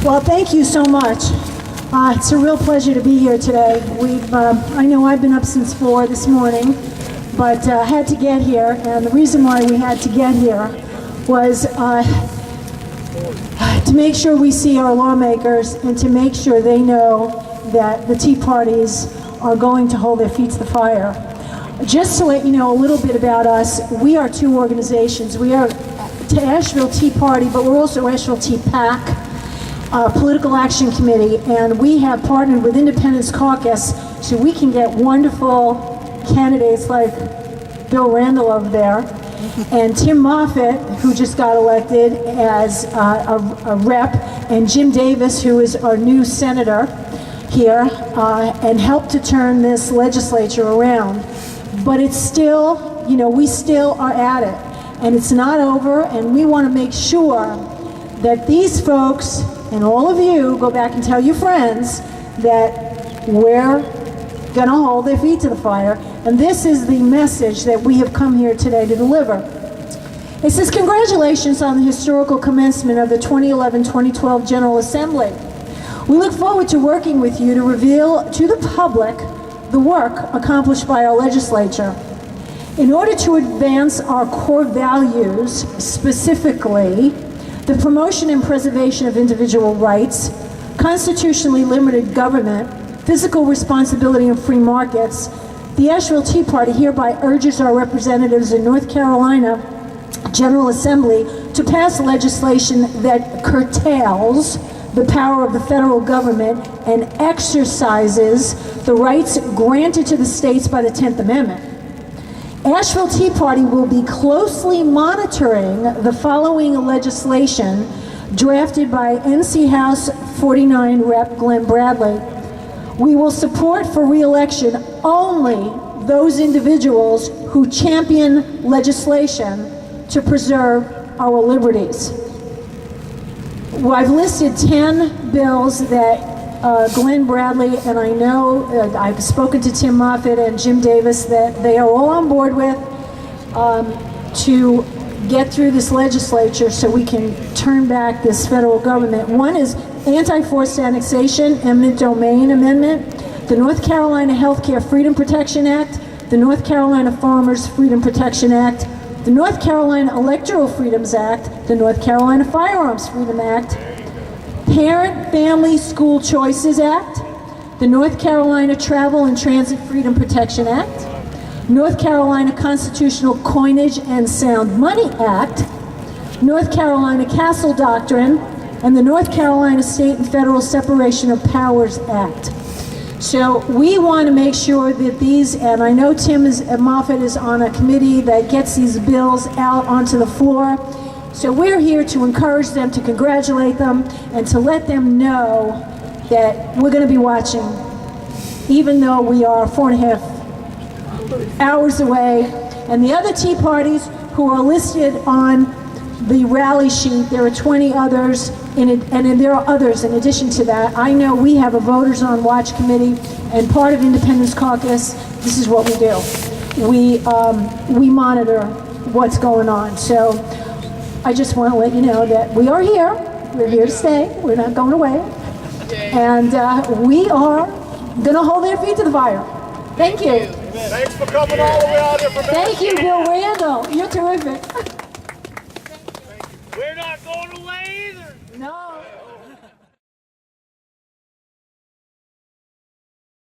Well, thank you so much. It's a real pleasure to be here today. I know I've been up since 4 this morning, but had to get here, and the reason why we had to get here was to make sure we see our lawmakers and to make sure they know that the Tea Parties are going to hold their feet to the fire. Just to let you know a little bit about us, we are 2 organizations. We are Asheville Tea Party, but we're also Asheville Tea PAC, Political Action Committee, and we have partnered with Independence Caucus so we can get wonderful candidates like Bill Randall over there, and Tim Moffitt, who just got elected as a rep, and Jim Davis, who is our new senator here, and help to turn this legislature around. But it's still, we still are at it, and it's not over, and we want to make sure that these folks and all of you go back and tell your friends that we're going to hold their feet to the fire. And this is the message that we have come here today to deliver. It says, congratulations on the historical commencement of the 2011-2012 General Assembly. We look forward to working with you to reveal to the public the work accomplished by our legislature. In order to advance our core values, specifically the promotion and preservation of individual rights, constitutionally limited government, fiscal responsibility and free markets, the Asheville Tea Party hereby urges our representatives in North Carolina General Assembly to pass legislation that curtails the power of the federal government and exercises the rights granted to the states by the 10th Amendment. Asheville Tea Party will be closely monitoring the following legislation drafted by NC House 49 Rep. Glenn Bradley. We will support for re-election only those individuals who champion legislation to preserve our liberties. Well, I've listed 10 bills that Glenn Bradley, and I know I've spoken to Tim Moffitt and Jim Davis, that they are all on board with to get through this legislature so we can turn back this federal government. One is anti-forced annexation, eminent domain amendment, the North Carolina Healthcare Freedom Protection Act, the North Carolina Farmers Freedom Protection Act, the North Carolina Electoral Freedoms Act, the North Carolina Firearms Freedom Act, Parent Family School Choices Act, the North Carolina Travel and Transit Freedom Protection Act, North Carolina Constitutional Coinage and Sound Money Act, North Carolina Castle Doctrine, and the North Carolina State and Federal Separation of Powers Act. So we want to make sure that these, and I know Tim Moffitt is on a committee that gets these bills out onto the floor. So we're here to encourage them, to congratulate them, and to let them know that we're going to be watching, even though we are 4.5 hours away. And the other Tea Parties who are listed on the rally sheet, there are 20 others, and there are others in addition to that. I know we have a Voters on Watch committee, and part of Independence Caucus, this is what we do. We monitor what's going on. So I just want to let you know that we are here. We're here to stay. We're not going away. And we are going to hold their feet to the fire. Thank you. Thanks for coming all the way out here from Thank you, Bill Randall. You're terrific. We're not going away either. No.